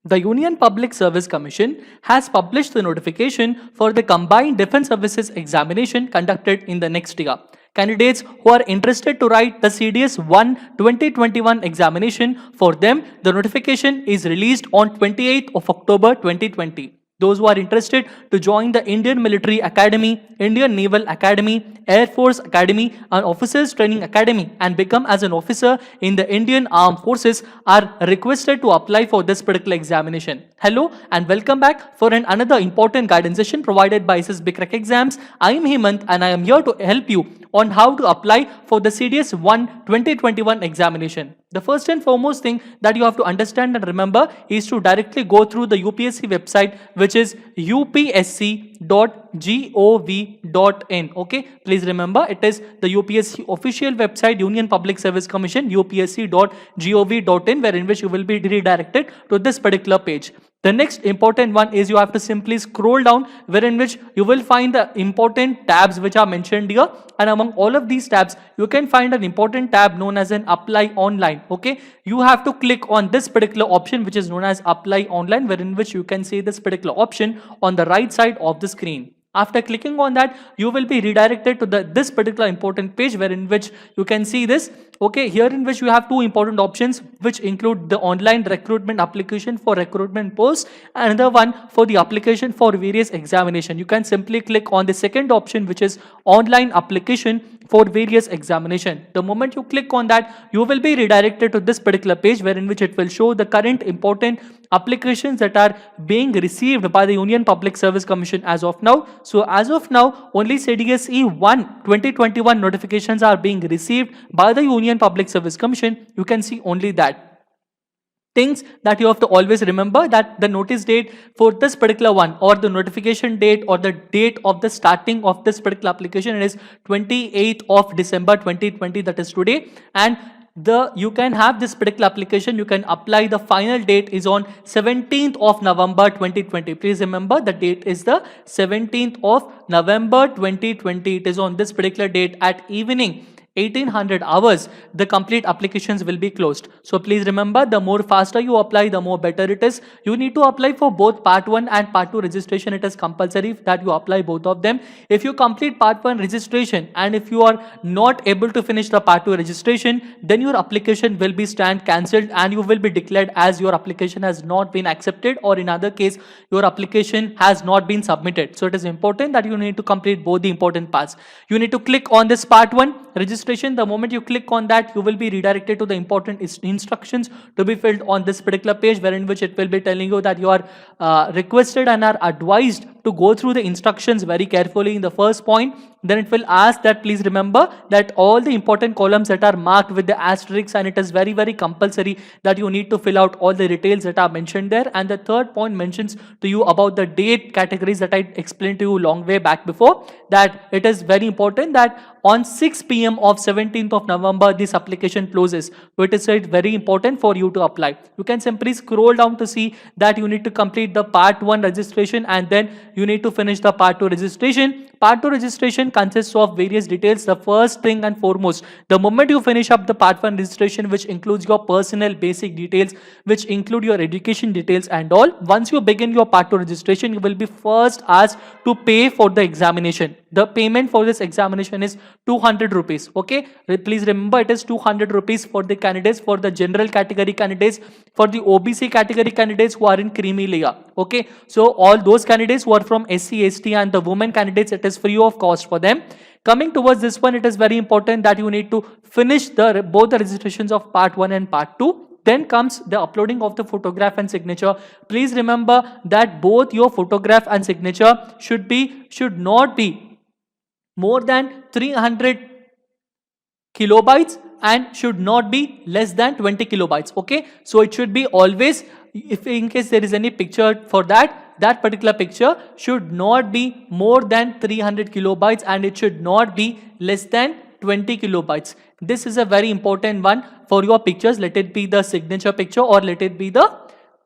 The Union Public Service Commission has published the notification for the Combined Defense Services examination conducted in the next year. Candidates who are interested to write the CDS 1 2021 examination, for them the notification is released on 28th of October 2020. Those who are interested to join the Indian Military Academy, Indian Naval Academy, Air Force Academy and Officers Training Academy and become as an officer in the Indian Armed Forces are requested to apply for this particular examination. Hello and welcome back for another important guidance session provided by SSB Crack Exams. I am Hemant and I am here to help you on how to apply for the CDS 1 2021 examination. The first and foremost thing that you have to understand and remember is to directly go through the UPSC website, which is upsc.gov.in. Okay, please remember it is the UPSC official website, Union Public Service Commission, upsc.gov.in, wherein which you will be redirected to this particular page. The next important one is you have to simply scroll down, wherein which you will find the important tabs which are mentioned here, and among all of these tabs you can find an important tab known as an apply online. Okay, you have to click on this particular option which is known as apply online, wherein which you can see this particular option on the right side of the screen. After clicking on that, you will be redirected to this particular important page, wherein which you can see this. Okay, here in which you have two important options which include the online recruitment application for recruitment posts and another one for the application for various examination. You can simply click on the second option which is online application for various examination. The moment you click on that, you will be redirected to this particular page, wherein which it will show the current important applications that are being received by the Union Public Service Commission as of now. So as of now, only CDSE 1 2021 notifications are being received by the Union Public Service Commission. You can see only that. Things that you have to always remember, that the notice date for this particular one or the notification date or the date of the starting of this particular application is 28th of December 2020, that is today, and you can have this particular application, you can apply, the final date is on 17th of November 2020. Please remember the date is the 17th of November 2020. It is on this particular date at evening 1800 hours the complete applications will be closed. So please remember, the more faster you apply, the more better it is. You need to apply for both part 1 and part 2 registration. It is compulsory that you apply both of them. If you complete part 1 registration and if you are not able to finish the part 2 registration, then your application will be cancelled and you will be declared as your application has not been accepted, or in other case your application has not been submitted. So it is important that you need to complete both the important parts. You need to click on this part 1 registration. The moment you click on that, you will be redirected to the important instructions to be filled on this particular page, wherein which it will be telling you that you are requested and are advised to go through the instructions very carefully in the first point. Then it will ask that please remember that all the important columns that are marked with the asterisks, and it is very compulsory that you need to fill out all the details that are mentioned there. And the third point mentions to you about the date categories that I explained to you long way back before, that it is very important that on 6 p.m. of 17th of November this application closes. So it is very important for you to apply. You can simply scroll down to see that you need to complete the part 1 registration and then you need to finish the part 2 registration. Part 2 registration consists of various details. The first thing and foremost, the moment you finish up the part 1 registration, which includes your personal basic details, which include your education details and all, once you begin your part 2 registration, you will be first asked to pay for the examination. The payment for this examination is 200 rupees. Okay, please remember it is 200 rupees for the candidates, for the general category candidates, for the OBC category candidates who are in creamy layer. Okay, so all those candidates who are from SC, ST and the women candidates, it is free of cost for them. Coming towards this one, it is very important that you need to finish both the registrations of part 1 and part 2. Then comes the uploading of the photograph and signature. Please remember that both your photograph and signature should not be more than 300 kilobytes and should not be less than 20 kilobytes. Okay, so it should be always, if in case there is any picture for that particular picture should not be more than 300 kilobytes and it should not be less than 20 kilobytes. This is a very important one for your pictures. Let it be the signature picture or let it be the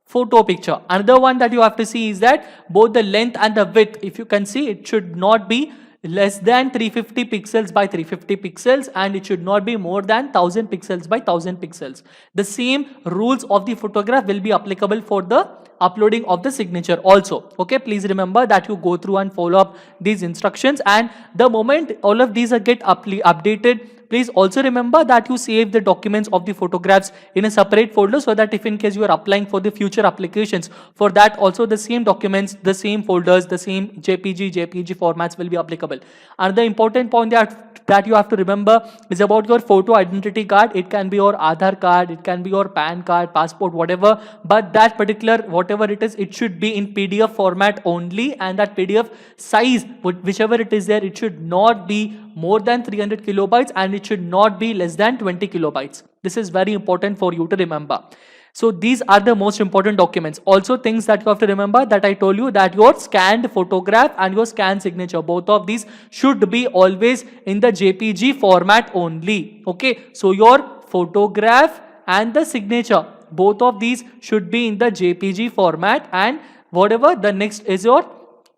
photo picture. Another one that you have to see is that both the length and the width, if you can see, it should not be less than 350 pixels by 350 pixels, and it should not be more than 1000 pixels by 1000 pixels. The same rules of the photograph will be applicable for the uploading of the signature also. Okay, please remember that you go through and follow up these instructions, and the moment all of these are get updated, please also remember that you save the documents of the photographs in a separate folder, so that if in case you are applying for the future applications, for that also the same documents, the same folders, the same JPG formats will be applicable. Another important point that you have to remember is about your photo identity card. It can be your Aadhaar card, it can be your PAN card, passport, whatever, but that particular whatever it is, it should be in PDF format only, and that PDF size, whichever it is there, it should not be more than 300 kilobytes, and it should not be less than 20 kilobytes. This is very important for you to remember. So these are the most important documents. Also things that you have to remember that I told you, that your scanned photograph and your scanned signature, both of these should be always in the JPG format only. Okay, so your photograph and the signature, both of these should be in the JPG format, and whatever the next is your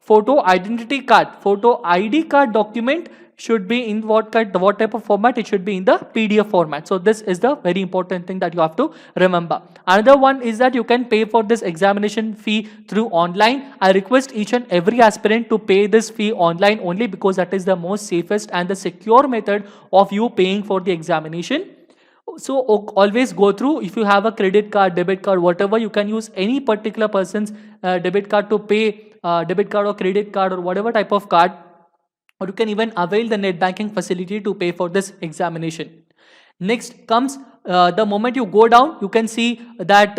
photo identity card, photo ID card document should be in what type of format? It should be in the PDF format. So this is the very important thing that you have to remember. Another one is that you can pay for this examination fee through online. I request each and every aspirant to pay this fee online only, because that is the most safest and the secure method of you paying for the examination. So always go through, if you have a credit card, debit card, whatever, you can use any particular person's debit card to pay, debit card or credit card or whatever type of card, or you can even avail the net banking facility to pay for this examination. Next comes the moment you go down, you can see that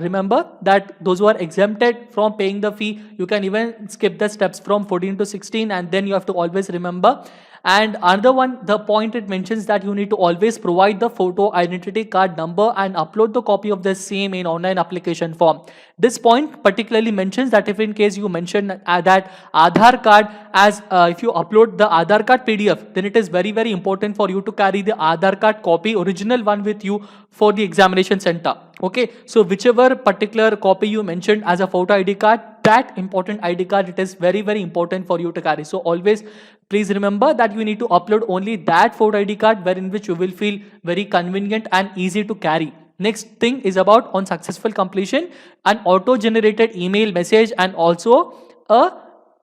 remember that those who are exempted from paying the fee, you can even skip the steps from 14 to 16, and then you have to always remember. And another one, the point it mentions that you need to always provide the photo identity card number and upload the copy of the same in online application form. This point particularly mentions that if in case you mention that Aadhaar card as if you upload the Aadhaar card PDF, then it is very important for you to carry the Aadhaar card copy, original one, with you for the examination center. Okay, so whichever particular copy you mentioned as a photo ID card, that important ID card, it is very important for you to carry. So always please remember that you need to upload only that photo ID card, wherein which you will feel very convenient and easy to carry. Next thing is about on successful completion, an auto-generated email message and also a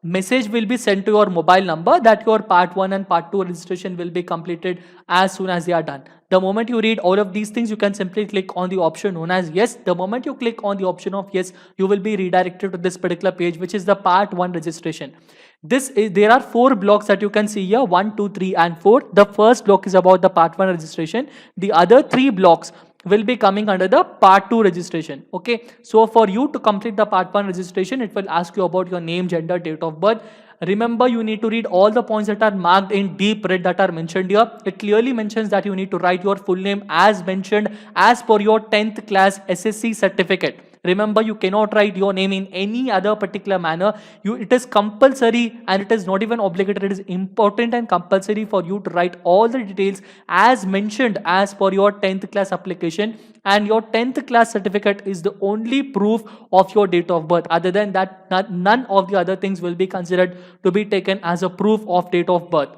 message will be sent to your mobile number that your part 1 and part 2 registration will be completed as soon as they are done. The moment you read all of these things, you can simply click on the option known as yes. The moment you click on the option of yes, you will be redirected to this particular page, which is the part 1 registration. There are 4 blocks that you can see here, 1, 2, 3 and 4. The first block is about the part 1 registration. The other 3 blocks will be coming under the part 2 registration. Okay, so for you to complete the part 1 registration, it will ask you about your name, gender, date of birth. Remember, you need to read all the points that are marked in deep red that are mentioned here. It clearly mentions that you need to write your full name as mentioned as per your 10th class SSC certificate. Remember, you cannot write your name in any other particular manner. It is compulsory, and it is not even obligatory. It is important and compulsory for you to write all the details as mentioned as per your 10th class application, and your 10th class certificate is the only proof of your date of birth. Other than that, none of the other things will be considered to be taken as a proof of date of birth.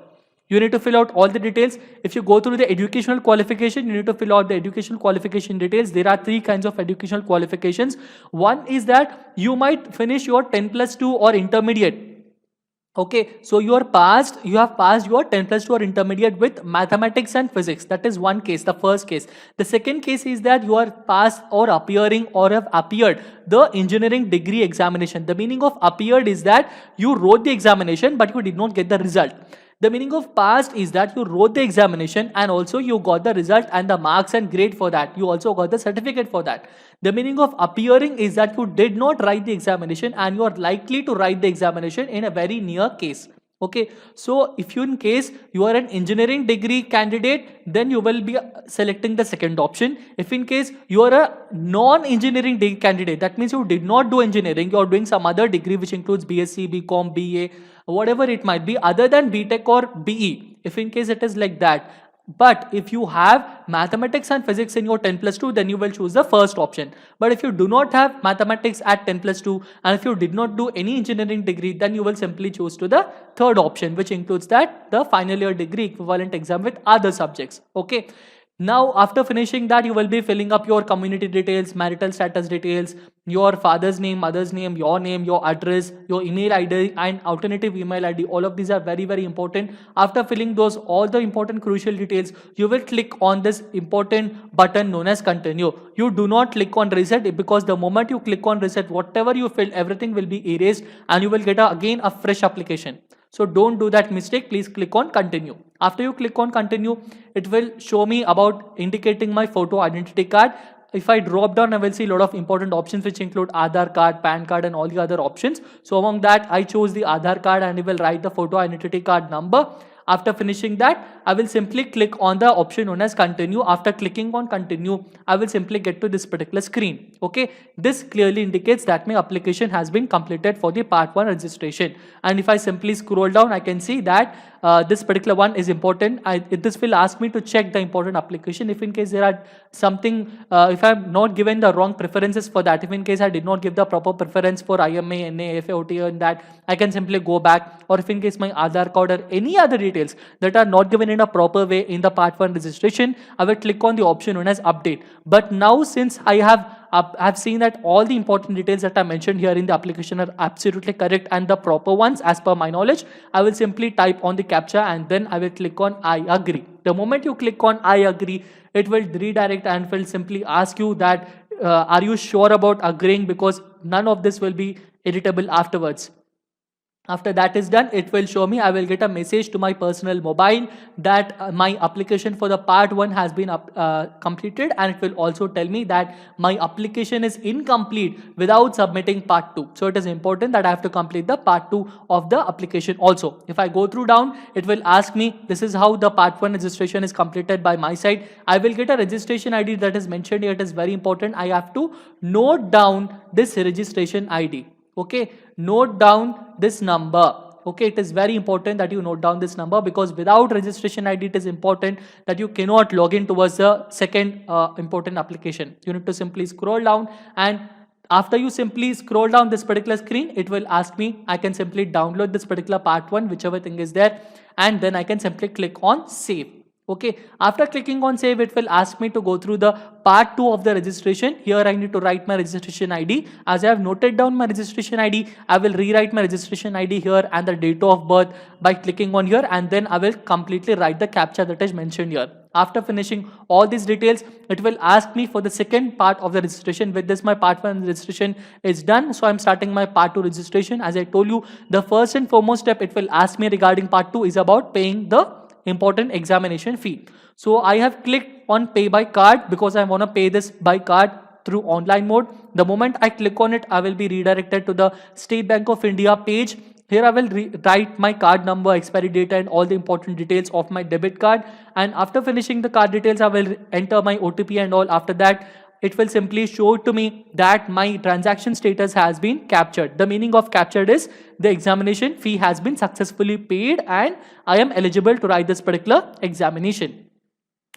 You need to fill out all the details. If you go through the educational qualification, you need to fill out the educational qualification details. There are 3 kinds of educational qualifications. One is that you might finish your 10+2 or intermediate. Okay, so you have passed your 10+2 or intermediate with mathematics and physics. That is one case, the first case. The second case is that you are passed or appearing or have appeared the engineering degree examination. The meaning of appeared is that you wrote the examination but you did not get the result. The meaning of passed is that you wrote the examination and also you got the result and the marks and grade for that. You also got the certificate for that. The meaning of appearing is that you did not write the examination and you are likely to write the examination in a very near case. Okay, so if you in case you are an engineering degree candidate, then you will be selecting the second option. If in case you are a non-engineering degree candidate, that means you did not do engineering, you are doing some other degree which includes BSc, BCom, BA, whatever it might be other than BTech or BE. If in case it is like that, But if you have mathematics and physics in your 10+2, then you will choose the first option. But if you do not have mathematics at 10+2, and if you did not do any engineering degree, then you will simply choose to the third option, which includes that the final year degree equivalent exam with other subjects. Okay. Now, after finishing that, you will be filling up your community details, marital status details, your father's name, mother's name, your address, your email ID, and alternative email ID. All of these are very, very important. After filling those, all the important crucial details, you will click on this important button known as continue. You do not click on reset, because the moment you click on reset, whatever you filled, everything will be erased and you will get again a fresh application. So don't do that mistake. Please click on continue. After you click on continue, it will show me about indicating my photo identity card. If I drop down, I will see a lot of important options which include Aadhaar card, PAN card, and all the other options. So among that, I chose the Aadhaar card and it will write the photo identity card number. After finishing that, I will simply click on the option known as continue. After clicking on continue, I will simply get to this particular screen. Okay, this clearly indicates that my application has been completed for the part 1 registration. And if I simply scroll down, I can see that this particular one is important. This will ask me to check the important application. If in case there are something, if I have not given the wrong preferences for that, if in case I did not give the proper preference for IMA, NA, FA, OTA, and that, I can simply go back. Or if in case my Aadhaar card or any other details that are not given in a proper way in the part 1 registration, I will click on the option known as update. But now, since I have seen that all the important details that are mentioned here in the application are absolutely correct and the proper ones as per my knowledge, I will simply type on the CAPTCHA and then I will click on I agree. The moment you click on I agree, it will redirect and will simply ask you that are you sure about agreeing, because none of this will be editable afterwards. After that is done, it will show me, I will get a message to my personal mobile that my application for the part 1 has been completed, and it will also tell me that my application is incomplete without submitting part 2. So it is important that I have to complete the part 2 of the application also. If I go through down, it will ask me, this is how the part 1 registration is completed by my side. I will get a registration ID that is mentioned here. It is very important. I have to note down this registration ID. Okay, note down this number. Okay, it is very important that you note down this number, because without registration ID, it is important that you cannot log in towards the second important application. You need to simply scroll down, and after you simply scroll down this particular screen, it will ask me, I can simply download this particular part 1, whichever thing is there, and then I can simply click on save. Okay, after clicking on save, it will ask me to go through the part 2 of the registration. Here I need to write my registration ID. As I have noted down my registration ID, I will rewrite my registration ID here and the date of birth by clicking on here, and then I will completely write the CAPTCHA that is mentioned here. After finishing all these details, it will ask me for the second part of the registration. With this, my part 1 registration is done. So I'm starting my part 2 registration. As I told you, the first and foremost step it will ask me regarding part 2 is about paying the important examination fee. So I have clicked on pay by card because I want to pay this by card through online mode. The moment I click on it, I will be redirected to the State Bank of India page. Here I will write my card number, expiry date, and all the important details of my debit card. And after finishing the card details, I will enter my OTP and all. After that, it will simply show to me that my transaction status has been captured. The meaning of captured is the examination fee has been successfully paid and I am eligible to write this particular examination.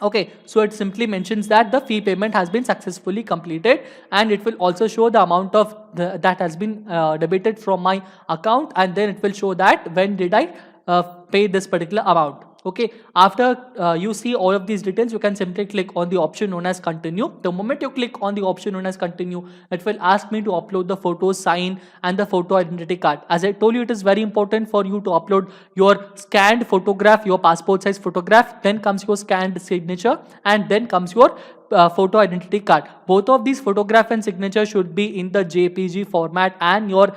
Okay, so it simply mentions that the fee payment has been successfully completed, and it will also show the amount of that has been debited from my account, and then it will show that when did I pay this particular amount. Okay, after you see all of these details, you can simply click on the option known as continue. The moment you click on the option known as continue, it will ask me to upload the photo, sign, and the photo identity card. As I told you, it is very important for you to upload your scanned photograph, your passport size photograph, then comes your scanned signature, and then comes your photo identity card. Both of these photograph and signature should be in the JPG format, and your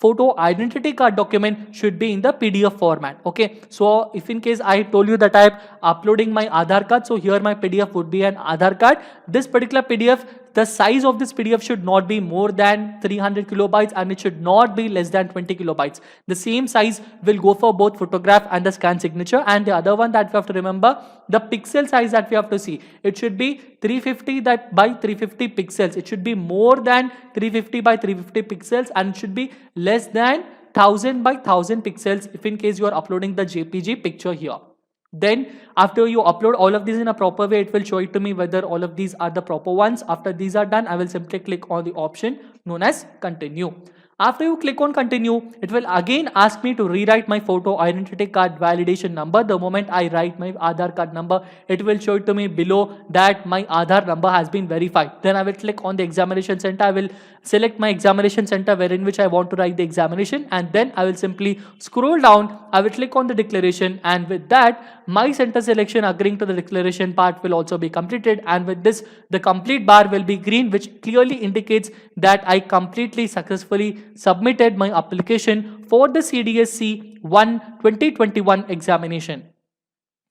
photo identity card document should be in the PDF format. Okay, so if in case I told you that I am uploading my Aadhaar card, so here my PDF would be an Aadhaar card. This particular PDF, the size of this PDF should not be more than 300 kilobytes and it should not be less than 20 kilobytes. The same size will go for both photograph and the scan signature. And the other one that we have to remember, the pixel size that we have to see, it should be 350 by 350 pixels. It should be more than 350 by 350 pixels, and it should be less than 1000 by 1000 pixels if in case you are uploading the JPG picture here. Then after you upload all of these in a proper way, it will show it to me whether all of these are the proper ones. After these are done, I will simply click on the option known as continue. After you click on continue, it will again ask me to rewrite my photo identity card validation number. The moment I write my Aadhaar card number, it will show it to me below that my Aadhaar number has been verified. Then I will click on the examination center. I will select my examination center wherein which I want to write the examination, and then I will simply scroll down. I will click on the declaration, and with that my center selection agreeing to the declaration part will also be completed, and with this the complete bar will be green, which clearly indicates that I completely successfully submitted my application for the CDSC 1 2021 examination.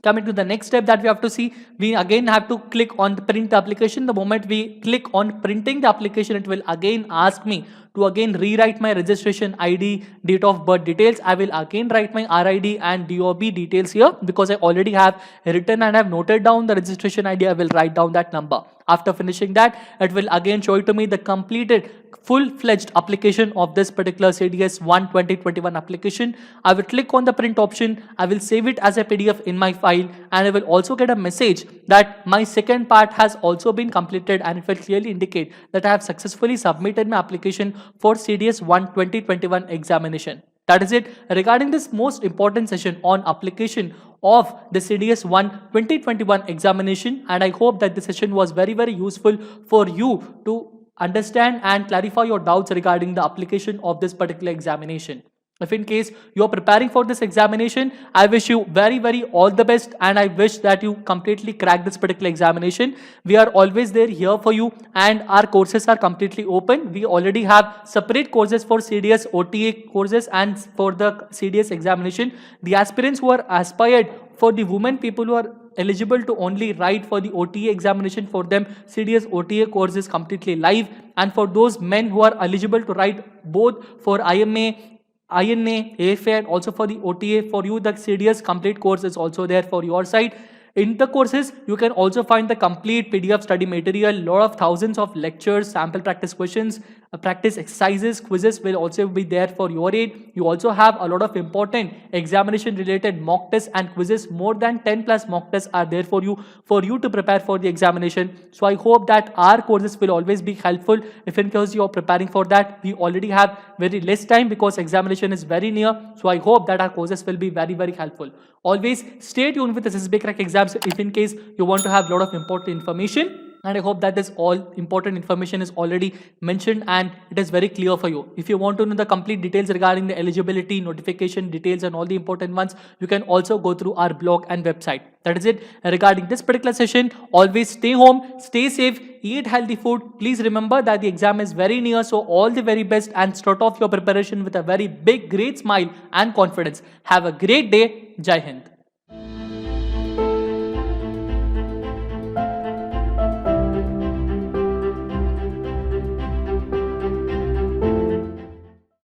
Coming to the next step that we have to see, we again have to click on the print application. The moment we click on printing the application, it will again ask me to again rewrite my registration ID, date of birth details. I will again write my RID and DOB details here because I already have written and have noted down the registration ID. I will write down that number. After finishing that, it will again show it to me the completed full-fledged application of this particular CDS 1 2021 application. I will click on the print option. I will save it as a PDF in my file, and I will also get a message that my second part has also been completed, and it will clearly indicate that I have successfully submitted my application for CDS 1 2021 examination. That is it regarding this most important session on application of the CDS 1 2021 examination, and I hope that the session was very useful for you to understand and clarify your doubts regarding the application of this particular examination. If in case you are preparing for this examination, I wish you very all the best, and I wish that you completely crack this particular examination. We are always there here for you, and our courses are completely open. We already have separate courses for CDS OTA courses and for the CDS examination. The aspirants who are aspired, for the women people who are eligible to only write for the OTA examination, for them CDS OTA course is completely live, and for those men who are eligible to write both for IMA, AFA, and also for the OTA, for you the CDS complete course is also there for your side. In the courses, you can also find the complete PDF study material, lot of thousands of lectures, sample practice questions, practice exercises, quizzes will also be there for your aid. You also have a lot of important examination related mock tests and quizzes. More than 10 plus mock tests are there for you to prepare for the examination. So I hope that our courses will always be helpful. If in case you are preparing for that, we already have very less time because examination is very near. So I hope that our courses will be very helpful. Always stay tuned with the SSB Crack exams if in case you want to have a lot of important information. And I hope that this all important information is already mentioned and it is very clear for you. If you want to know the complete details regarding the eligibility, notification details and all the important ones, you can also go through our blog and website. That is it regarding this particular session. Always stay home, stay safe, eat healthy food. Please remember that the exam is very near, so all the very best and start off your preparation with a very big, great smile and confidence. Have a great day. Jai Hind.